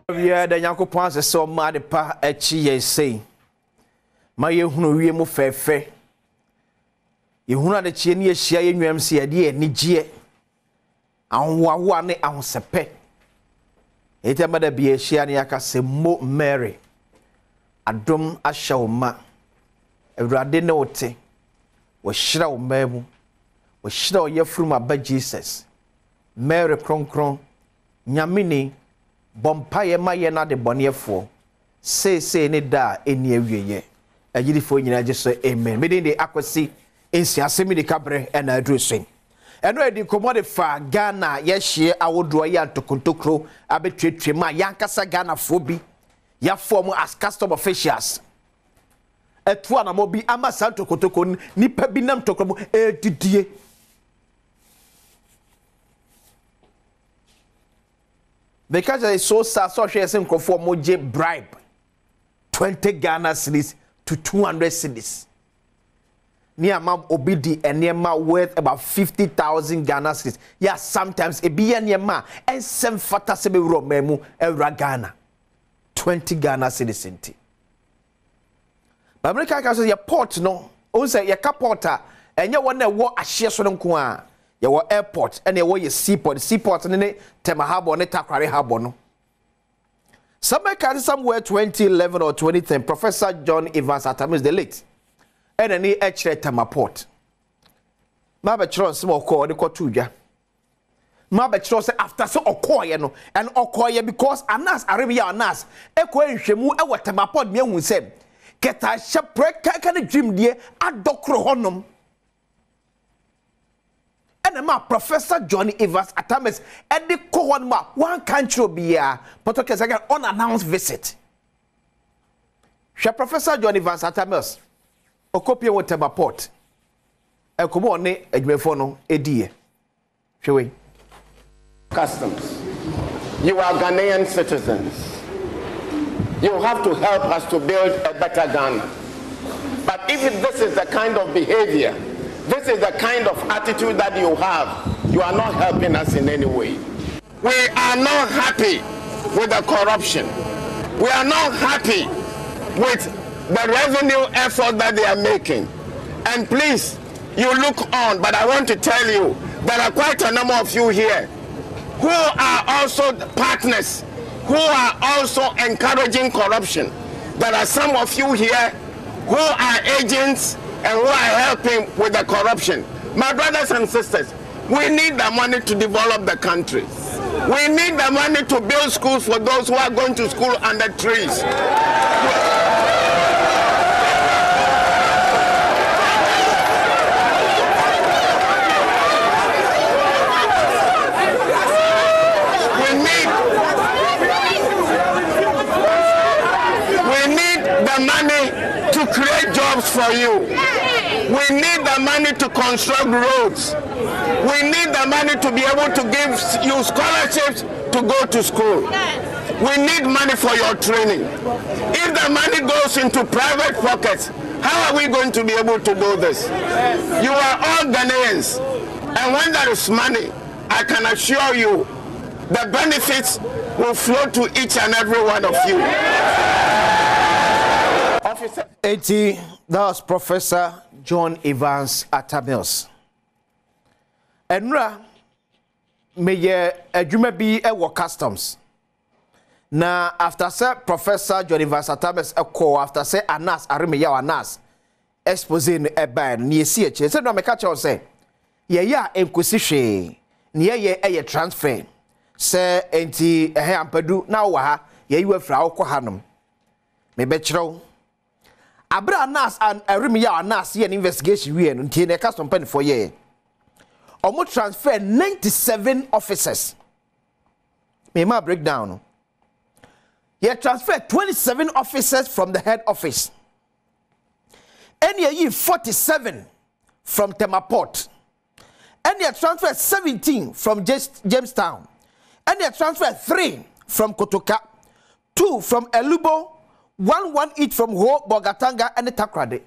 Yeah, the Yankopon says so mad pa echi say. My hunu wie mu fefe. Ye hunu de chie ne ehia ye nwam se ye de anigye. Anwawa ne ahosepe. Ete da bi ehia ne yakase mo Mary. Adom ahya wo ma. Ewurade ne wote. Wo hyira wo mamu. Wo hyira wo yefuru ma ba Jesus. Mary kronkron nyamini bompaye maye na de bonefo say ne da eni awieye agirifo nyina je so amen me de akwasi ensi asemi de kabre na adrusen eno edi komode fa Ghana ye hye awodo ya tokontokro abetwetwe ma yankasa Ghana fo bi ya form as custom officials etu anamo bi ama santo kotoko nipa bi nam tokro edidie because they so shares in conform moje bribe 20 Ghana cedis to 200 cedis. Near ma obidi and near ma worth about 50,000 Ghana cedis. Yeah, sometimes it be near ma and some fata sebe romemu evra Ghana 20 Ghana cedis inti. But America can say your port no, on say your porter and you want to walk a share so don't your airport and your seaport and Temahabo and Takrari Habo no. Somewhere 2011 or 2010, Professor John Evans Atamis the late. And then he actually Temaport. Mabetron small call the Kotuja. Mabetron say after so Okoye no and Okoye because Anas Arabia Anas Ekwe Shemu Ewa Temaport me who say Keta shipwreck can dream dear at Docro Honum. And ma Professor John Evans Atamis at the Kowan ma one country be here, but okay, second unannounced visit. She Professor John Evans Atamis, a copy of Tema Port. A common a mefono, a dear. Shall we? Customs. You are Ghanaian citizens. You have to help us to build a better Ghana. But if this is the kind of behavior, this is the kind of attitude that you have, you are not helping us in any way. We are not happy with the corruption. We are not happy with the revenue effort that they are making. And please, you look on, but I want to tell you, there are quite a number of you here who are also partners, who are also encouraging corruption. There are some of you here who are agents and who are helping with the corruption. My brothers and sisters, we need the money to develop the country. We need the money to build schools for those who are going to school under trees. We need the money to create jobs for you. We need the money to construct roads. We need the money to be able to give you scholarships to go to school. We need money for your training. If the money goes into private pockets, how are we going to be able to do this? You are all Ghanaians. And when there is money, I can assure you the benefits will flow to each and every one of you. Officer 80, that was Professor John Evans Atamis. Enra meye adwuma bi ewo customs. Na after say Professor John Evans Atamis call after say Anas Arimiya Anas expose no eba no yesi eche. Say no me ka che say ye ya enkosi hwe. Ne ye transfer. Say enti ampadu na wo ha ye yiwa fra wo kɔ hanom. Me be kyerɛw Abra Anas and Arimiya Anas ye an investigation we no ntie ne custom pen for ye. Omo transfer 97 officers. Me ma breakdown. He transferred 27 officers from the head office. And he 47 from Temaport. And he transferred 17 from Jamestown. And he transferred 3 from Kotoka, 2 from Elubo, 1 each from Ho, Bogatanga, and Takrade.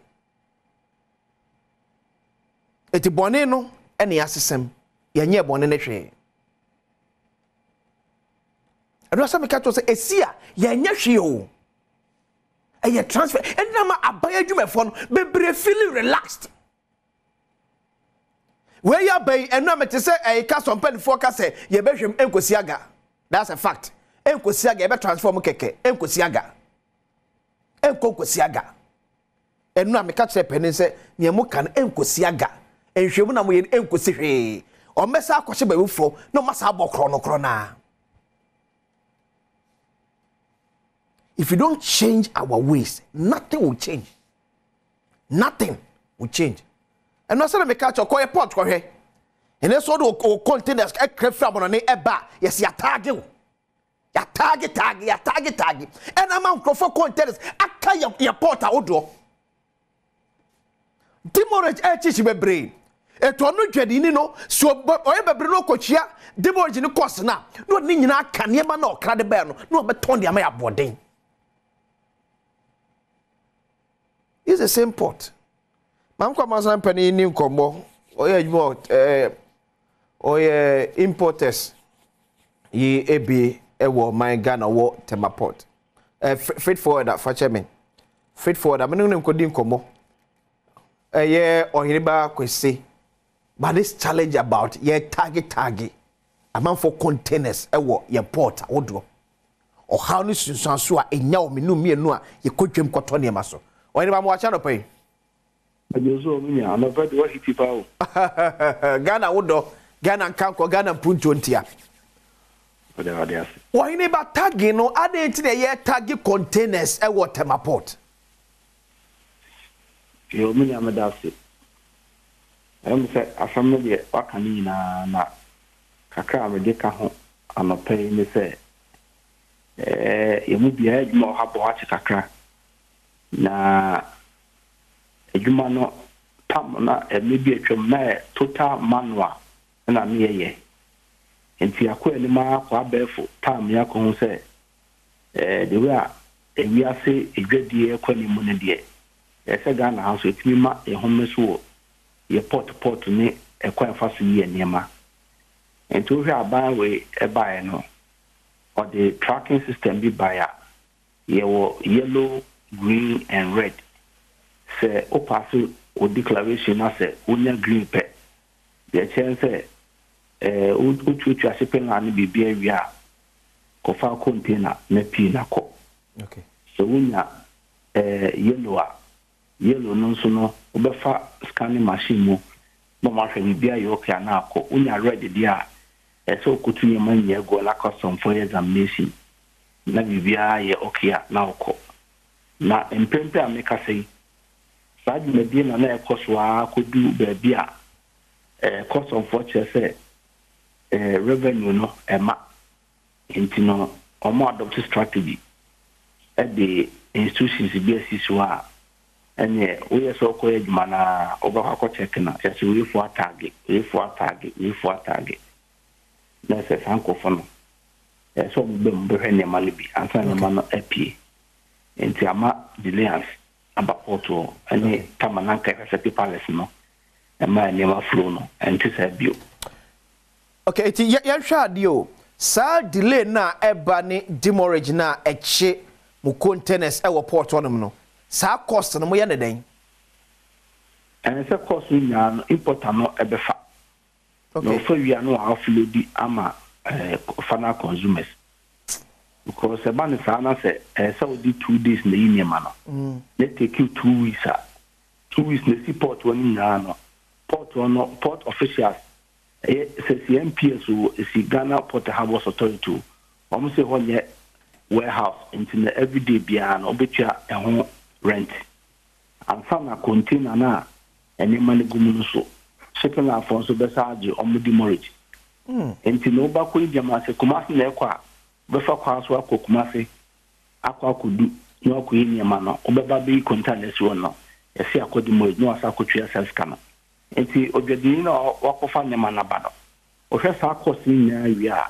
Eti bone no ene Asem ye nye bone ne hwe And also me catch say esia ye nya hwe o. E transfer and na ma abaya dwumefo no bebre feeling relaxed. Where you bay and no me say e ka some pen for ka say ye behwem enkosiaga. That's a fact. Enkosiaga e be transform keke enkosiaga. Enkosiaga. And no me catch say pen say ne mo kan enkosiaga. Enhwemu na mo ye enkosi hwe. O mesa akwhye ba wufo no masa abokro no kro na. If you don't change our ways, nothing will change. Nothing will change. And no say me catch your pot ko hwe. And so do containers e crefra bono ne eba yes ya target. Ya target. And amount of containers aka ya pot odo. Demorage e chichi bebre. Eto no dwade ni no so oye bebre no kochia demorage ni cost na no ni nyina aka ne ma na okra de be no no beton de ama ya boden. It's the same pot. Mam kwa mazan pani ni nkombo oye importers ye ebi ewo my Ghana wo tema pot. Freight forwarder for chairman. Freight forwarder me no nkodi nkombo. Ohiriba kwese. But this challenge about ye target amount for containers ewo ye port odo. O how ni sunsanso a enya o menu mienu a ye kodwem koto ne maso. Ohiriba mo acha no pay. Ajozo mi ya no very what hiti pa o. Ghana wodo, Ghana nkanko, Ghana puncho ntia. Ode ade ase. Ohiriba tagi no ade nti ne ye tagi containers ewo tema port. Yo mi ya medase. Say asam no de waka ni na kakra me de ka ho anopai ni say yemu bia adwuma ha bo ha kakra na adwuma no tam na maybe atwam na total manual na me ye enti akọ ni ma kwa befo tam ya ko ho say the way we ase edwadie kwani mu ne de say Ghana ha so etimi ma ehommeso ye port ni ekwan faso yi enema enti wo hwe aban we ebae no or the tracking system bi baya ye wo yellow, green and red say o pass o declaration as unya green pe the chance uchu asipen na ni bibia wi ko fa container na pi na ko okay so unya yellow no so no obefa scanning machine mo ma hwe bibia yo ka na akọ unya red dia so kutunye manye go la custom for examination na bibia ye okay na akọ na empempe ameka sei saji medie na na ekoso akodu ba bia custom for say revenue no ema intino omo adopt strategy at the institutions BSC and we so ko eduma na obaka check na yes we for target na se sanko fono so be mbe ne malibi ansa ne mano apie enti ama delays aba porto ani tamananka resepi palace no ema ne ma flow no enti se bio okay enti ya hwa dio sa delay na eba ni demorage na eche mu containers ewo port onum no sa cost no mo ye ne den and say cost ni na importer no ebefa okay no for we are no offload ama final consumers because the ban sana say Saudi 2 days na yin ma no let take you 2 weeks 2 weeks na see port one no port officials CMPS o si Ghana Port Harbour Authority almost say one warehouse into the everyday bia no obetua ehon rent and some container na any money gumu so shipping na for so be charge omudi mortgage enti no ba ko ijama se kumasi na ekwa be fa kwa so akọ kumasi akwa kudu no ko yin yama no obeba be container so no esi akodi mortgage no asa akotwa self kana enti odwadi na wakofa nyama na bado ohwe sa akosi nya wi a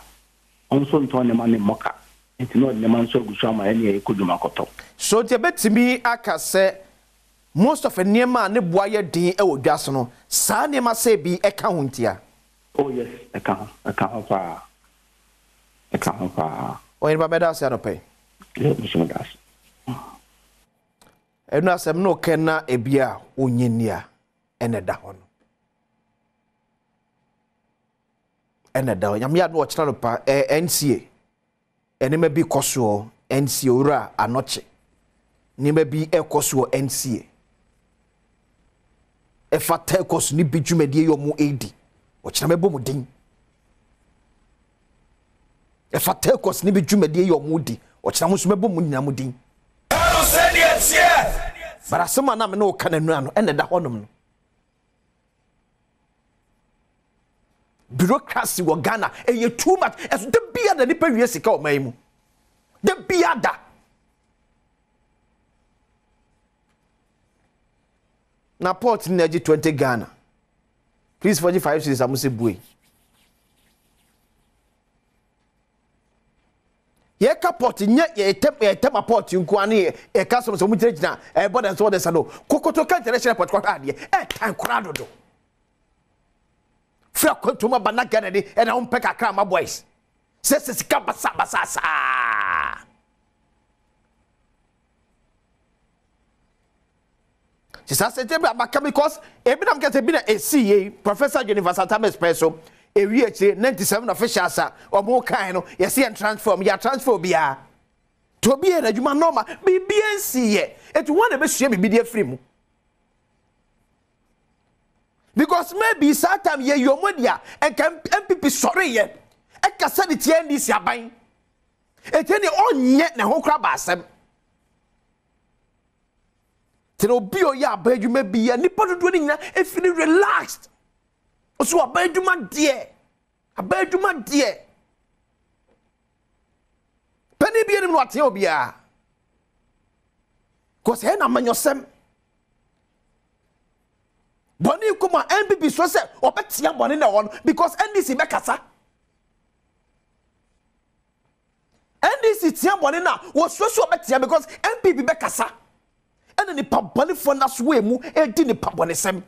onso nto ne ma ne moka enti no ne ma nso gusu ama ene ekoduma koto so te betimi akase most of enema ne boaye din e wodwaso no sa ne ma se bi eka huntia oh yes eka pa O in bameda se anope. Musumadas. Enu asem no kenna ebia onyinia ene da ho no. Ene da nyame adu o kira no pa NCA. Ene ma bi koso NCA ora anoche. Ni ma bi ekoso NCA. Efata ekoso ni bi dwumadie yo mu AD. O kira mebo mu din. Efata ekoso ni bi dwumadie yo mu di. O kira musu mebo mu nyina mu din. But asema na me no kana nu ano ene da honom no. Bureaucracy wo Ghana eye too much as the bia da nipa wie sika o mai mu. The bia da. Na port ni agi 20 Ghana. Please 45 cedis amuse bui. Ye kaport nye ye tem aport nko ane e kasem so mutirejina e boden so de sano kokoto ka international port kwa ade e tan krado do fra kwantuma bana Ghana de e na on peka kra ma boys se sika basa sa Sisa se tebe abaka because e bi nam kete bi na CA Professor University Tames Peso ewi eche 97 officials a omo kan no yes and transform ya transfer bia to bi e adwuma normal BBNC ye etu one be sua bibi de free mu because maybe sometime ye yomodia and can MPP sorry ye e ka se de tie ndisi aban eteni onye na ho kra ba asem tino bi o ya ba adwuma bi ya nipa dodo ni nyina e feel relaxed. So abeduma die Penny bi enim no ate obia cause he na manyosem boni kuma MPP so se obetia boni na won because NDC be kasa NDC tia boni na wo so obetia because MPP be kasa ene ni pa boni fo na so we mu e di ni pa boni sem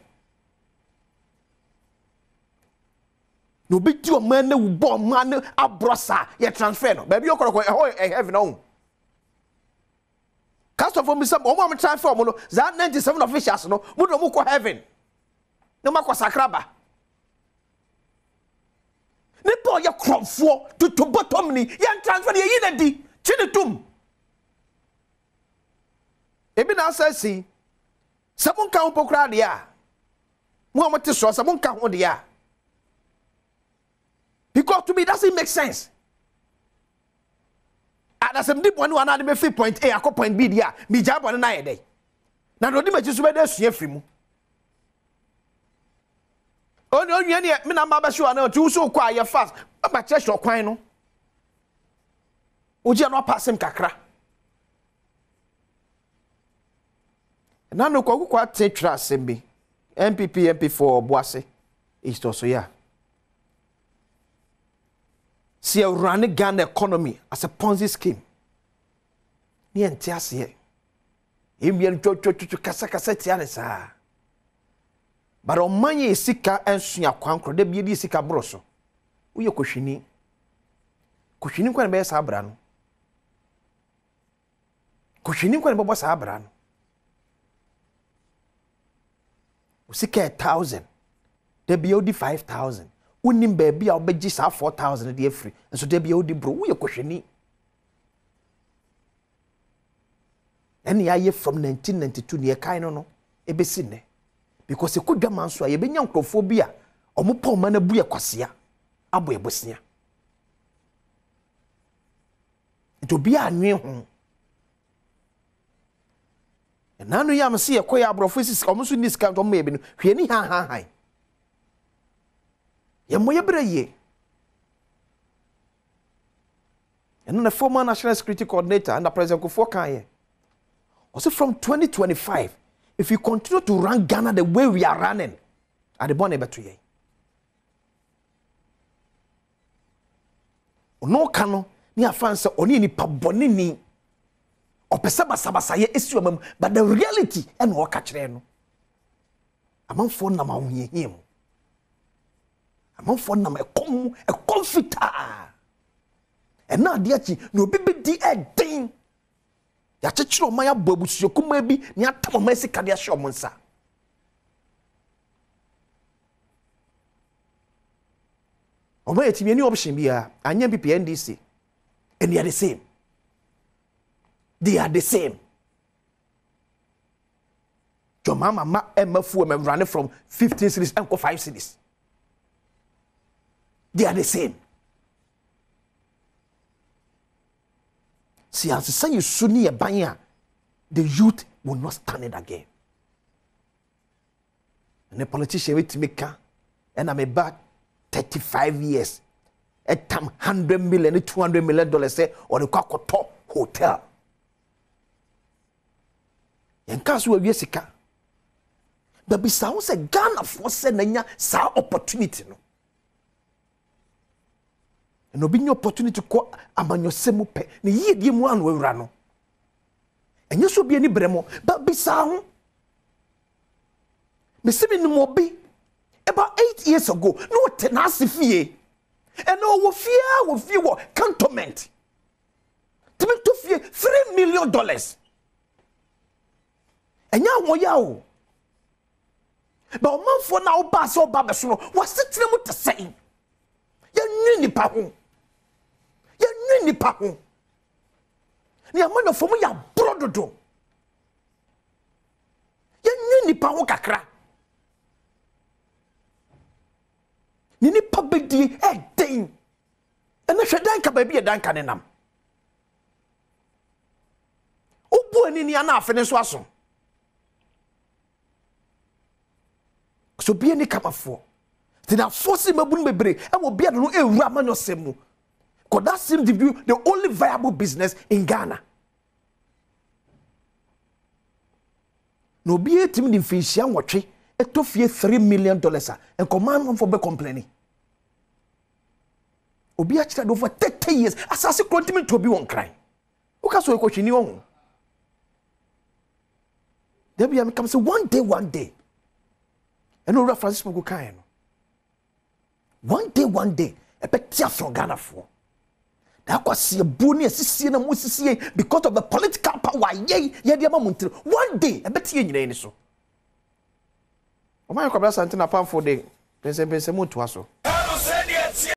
no be do man na wo man abrosa ye transfer no baby okoroko heaven on cast of me some o transfer mo no za 97 officials no mo do mo ko heaven no makwa sakraba ne to ye kromfo to bottom ni ye transfer ye yina di chinitum ebi na asasi sabon kan pokra dia mo amate so sabon kan ho dia. Because to me, doesn't make sense. And as I'm deep one, I me free point A, I call point B, yeah, me job on a day. Now, don't you just where there's free mu. Oh, no, you ain't me, I'm sure I know too so quiet fast. I'm a church or quino. Would you not pass him kakra? And I know quite take trust in me. MPP, MP4, Boise, East also, yeah. See, run Ghana economy as a Ponzi scheme. Ni entiase ye. Imbien kasa tiane sa. But on manye sika ensuya kwankro de bi di sika broso. Uye kohwini. Kohwini kwa be sa abra no. Kohwini kwa be sa abra no. Usika 1000. De bi odi 5000. Unim baby a obeji sa 4000 de free nso de bia odi bro wo ye kohwani eni aye from 1992 ne kan no ebesi ne because e kodwa manso a ye benya nkrofo bi a omopa ma na bu ye kwasea abo ebosia to bi anwe ho enanu ya mse ye koya abrofo sisi omuso ni ska to ma bi no hwe ni han ye moye breye and the former national security coordinator and the president Kufuor kan also from 2025 if you continue to run Ghana the way we are running at the born beto ye ono kano ni afanse oni ni paboni ni opese basabasa ye esi omam but the reality and wo ka kire no amanfo na ma hoyehiem amanfo na ma e confita and na de achi no bibi di edin ya chechiro man ya boabusuo kuma bi ni atamo man sika de ahye omonsa omo etimi any option bia anya BPNDC and they are the same. They are the same. Your mama MFU running from 15 cities and 5 cities. They are the same. See, as you say, you soon need a banya, the youth will not stand it again. And the politician will make and I'm about 35 years. At time $100 million, $200 million say, or the top hotel. And casu we sika. But besides a Ghana for sending sa opportunity no. And obi opportunity to call amanyo semu pe. Ni ye di mu anu ewura no. Enye so bi ani bremo, but besides me se me no bi about 8 years ago, no tenasi fie. And no wo fear cantonment. To me to fear $3 million. And ya wo ya o. But man for now ba so ba be so was sitting mu to say. Ya nwi nipa ho. Ya nwi nipa ho. Ni amano fo mu ya brododo. Ya nwi nipa ho kakra. Ni nipa bedi e den. E na hwedan ka ba bi e dan ka ne nam. Obu ani ni ana afene so aso. So be any camafo. Then I force him abun bebre and will be a no raman semu. Because that seems to be the only viable business in Ghana. No be a team in Fishian watchy, a to fear $3 million and command one for be complaining. Obi actually over 30 years, assassin continue to be one crime. Who can so question you? There be a come say one day. And no Francis Mogo kind. One day, a better from Ghana for. That was see a bony assistant and Mossi because of the political power. Yea, one day, a better in so. Oh, my God, something upon for the Benson to us.